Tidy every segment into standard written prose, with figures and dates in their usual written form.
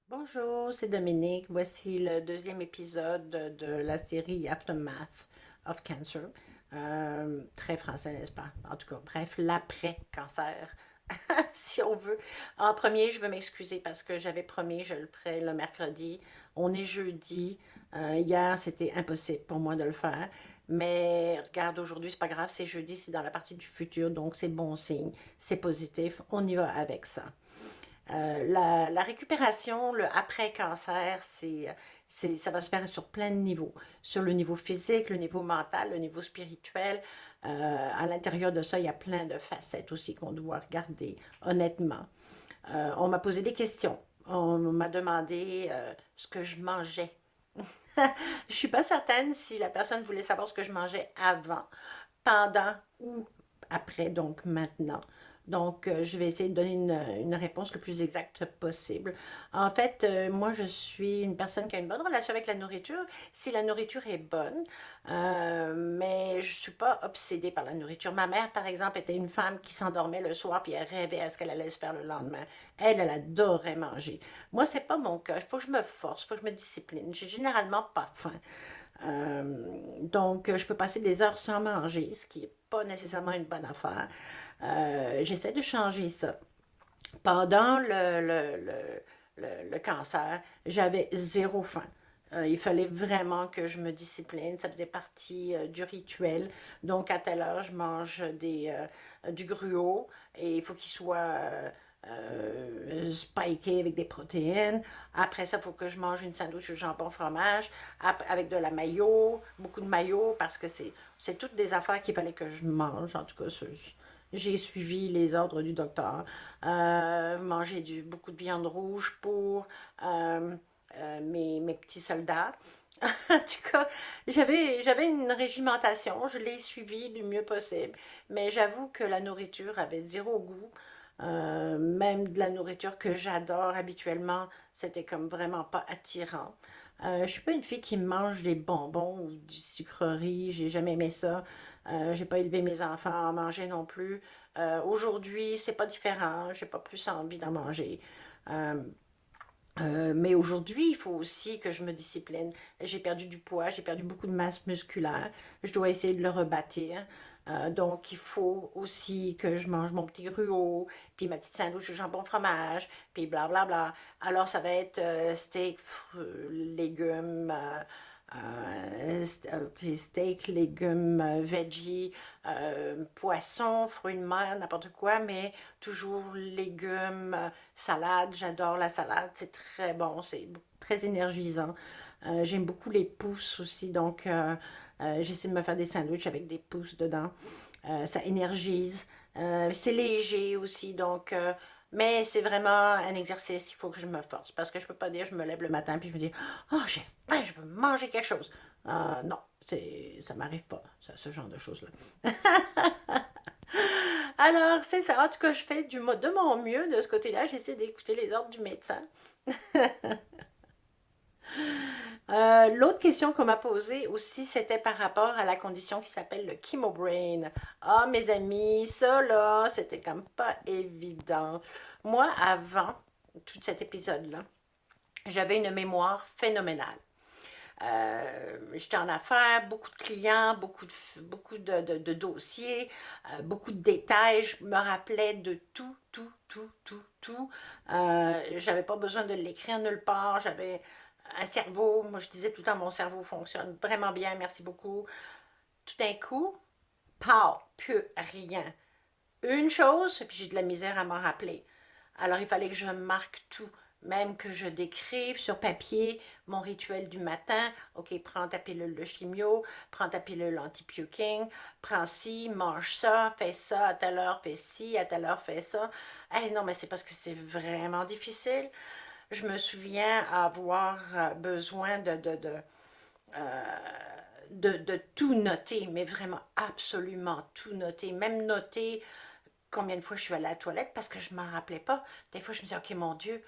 Bonjour, c'est Dominique. Voici le deuxième épisode de la série Aftermath of Cancer. Très français, n'est-ce pas? En tout cas, bref, l'après-cancer, si on veut. En premier, je veux m'excuser parce que j'avais promis, je le ferai le mercredi. On est jeudi. Hier, c'était impossible pour moi de le faire. Mais regarde, aujourd'hui, c'est pas grave, c'est jeudi, c'est dans la partie du futur, donc c'est bon signe, c'est positif. On y va avec ça. La récupération, le après-cancer, ça va se faire sur plein de niveaux. Sur le niveau physique, le niveau mental, le niveau spirituel. À l'intérieur de ça, il y a plein de facettes aussi qu'on doit regarder, honnêtement. On m'a posé des questions. On m'a demandé ce que je mangeais. Je suis pas certaine si la personne voulait savoir ce que je mangeais avant, pendant ou après, donc maintenant. Donc, je vais essayer de donner une réponse le plus exacte possible. En fait, moi, je suis une personne qui a une bonne relation avec la nourriture, si la nourriture est bonne, mais je ne suis pas obsédée par la nourriture. Ma mère, par exemple, était une femme qui s'endormait le soir puis elle rêvait à ce qu'elle allait se faire le lendemain. Elle adorait manger. Moi, c'est pas mon cas. Il faut que je me force, il faut que je me discipline. J'ai généralement pas faim. Donc, je peux passer des heures sans manger, ce qui n'est pas nécessairement une bonne affaire. J'essaie de changer ça. Pendant le cancer, j'avais zéro faim. Il fallait vraiment que je me discipline. Ça faisait partie du rituel. Donc, à telle heure, je mange du gruau et il faut qu'il soit spiké avec des protéines. Après ça, il faut que je mange une sandwich au jambon fromage avec de la mayo, beaucoup de mayo parce que c'est toutes des affaires qu'il fallait que je mange. En tout cas, j'ai suivi les ordres du docteur. Manger beaucoup de viande rouge pour mes petits soldats. En tout cas, j'avais une régimentation, je l'ai suivie du mieux possible, mais j'avoue que la nourriture avait zéro goût. Même de la nourriture que j'adore habituellement, c'était comme vraiment pas attirant. Je suis pas une fille qui mange des bonbons ou du sucrerie, j'ai jamais aimé ça. J'ai pas élevé mes enfants à manger non plus. Aujourd'hui, c'est pas différent, j'ai pas plus envie d'en manger. Euh, mais aujourd'hui, il faut aussi que je me discipline. J'ai perdu du poids, j'ai perdu beaucoup de masse musculaire. Je dois essayer de le rebâtir. Donc, il faut aussi que je mange mon petit gruau, puis ma petite sandwich au jambon fromage, puis blablabla. Alors, ça va être steak, légumes, steak, légumes, veggie, poisson, fruits de mer, n'importe quoi, mais toujours légumes, salade. J'adore la salade, c'est très bon, c'est très énergisant. J'aime beaucoup les pousses aussi, donc j'essaie de me faire des sandwichs avec des pousses dedans. Ça énergise. C'est léger aussi, donc mais c'est vraiment un exercice, il faut que je me force. Parce que je peux pas dire, je me lève le matin puis je me dis, oh, j'ai faim, je veux manger quelque chose. Non, ça m'arrive pas, ce genre de choses-là. Alors, c'est ça. En tout cas, je fais de mon mieux de ce côté-là. J'essaie d'écouter les ordres du médecin. L'autre question qu'on m'a posée aussi, c'était par rapport à la condition qui s'appelle le chemobrain. Ah, mes amis, ça là, c'était comme pas évident. Moi, avant tout cet épisode-là, j'avais une mémoire phénoménale. J'étais en affaires, beaucoup de clients, beaucoup de dossiers, beaucoup de détails. Je me rappelais de tout, tout, tout, tout, tout. J'avais pas besoin de l'écrire nulle part. J'avais un cerveau, moi je disais tout le temps, mon cerveau fonctionne vraiment bien, merci beaucoup. Tout d'un coup, pas, plus rien. Une chose, puis j'ai de la misère à m'en rappeler. Alors il fallait que je marque tout, même que je décrive sur papier mon rituel du matin. Ok, prends ta pilule de chimio, prends ta pilule anti-puking, prends ci, mange ça, fais ça, à telle heure fais ci, à telle heure fais ça. Eh non, mais c'est parce que c'est vraiment difficile. Je me souviens avoir besoin de tout noter, mais vraiment absolument tout noter, même noter combien de fois je suis allée à la toilette parce que je ne m'en rappelais pas. Des fois, je me disais, OK, mon Dieu,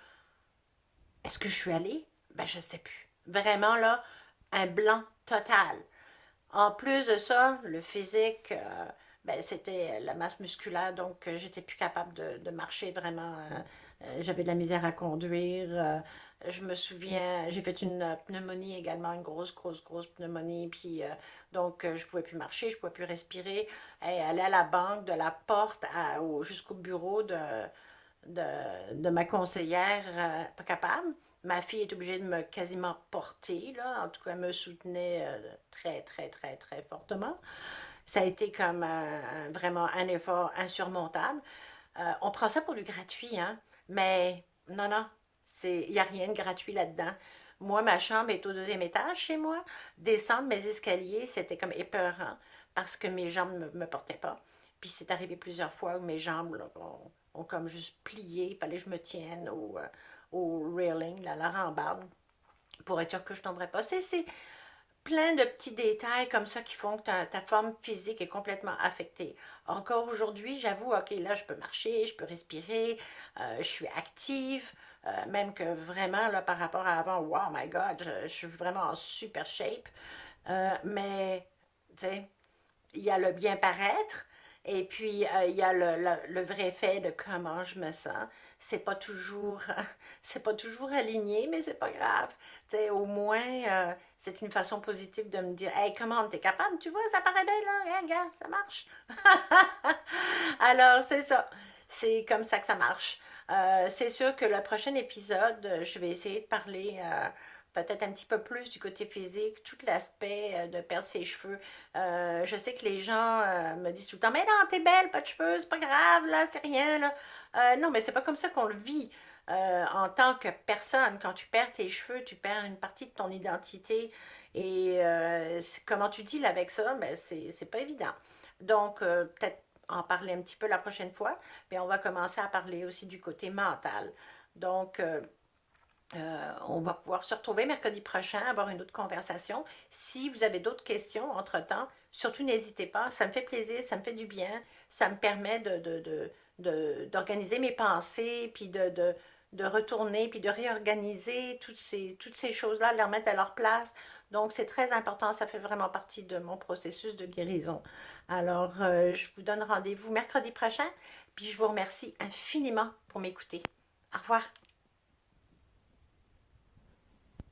est-ce que je suis allée? Ben, je ne sais plus. Vraiment, là, un blanc total. En plus de ça, le physique, ben, c'était la masse musculaire, donc j'étais plus capable de marcher vraiment j'avais de la misère à conduire. Je me souviens, j'ai fait une pneumonie également, une grosse, grosse, grosse pneumonie. Puis, donc, je ne pouvais plus marcher, je ne pouvais plus respirer. Et aller à la banque, de la porte jusqu'au bureau de ma conseillère, pas capable. Ma fille est obligée de me quasiment porter, là. En tout cas, elle me soutenait très, très, très, très fortement. Ça a été comme vraiment un effort insurmontable. On prend ça pour du gratuit, hein? Mais non, non, il n'y a rien de gratuit là-dedans. Moi, ma chambre est au deuxième étage chez moi. Descendre mes escaliers, c'était comme épeurant parce que mes jambes ne me portaient pas. Puis c'est arrivé plusieurs fois où mes jambes là, ont comme juste plié. Il fallait que je me tienne au railing, là, la rambarde, pour être sûr que je ne tomberais pas. C'est plein de petits détails comme ça qui font que ta forme physique est complètement affectée. Encore aujourd'hui, j'avoue, ok, là, je peux marcher, je peux respirer, je suis active, même que vraiment, là, par rapport à avant, wow, my God, je suis vraiment en super shape. Mais, tu sais, il y a le bien paraître et puis il y a le vrai fait de comment je me sens. C'est pas toujours c'est pas toujours aligné, mais c'est pas grave. T'sais, au moins c'est une façon positive de me dire hey, comment t'es capable, tu vois, ça paraît bien là, hein, gars, ça marche. Alors, c'est ça. C'est comme ça que ça marche. C'est sûr que le prochain épisode, je vais essayer de parler peut-être un petit peu plus du côté physique, tout l'aspect de perdre ses cheveux. Je sais que les gens me disent tout le temps, mais non, t'es belle, pas de cheveux, c'est pas grave, là, c'est rien, là. Non, mais c'est pas comme ça qu'on le vit. En tant que personne, quand tu perds tes cheveux, tu perds une partie de ton identité. Et comment tu deals avec ça, ben, c'est pas évident. Donc, peut-être en parler un petit peu la prochaine fois, mais on va commencer à parler aussi du côté mental. Donc, on va pouvoir se retrouver mercredi prochain, avoir une autre conversation. Si vous avez d'autres questions entre-temps, surtout n'hésitez pas. Ça me fait plaisir, ça me fait du bien. Ça me permet d'organiser mes pensées, puis de retourner, puis de réorganiser toutes ces choses-là, les remettre à leur place. Donc, c'est très important. Ça fait vraiment partie de mon processus de guérison. Alors, je vous donne rendez-vous mercredi prochain, puis je vous remercie infiniment pour m'écouter. Au revoir.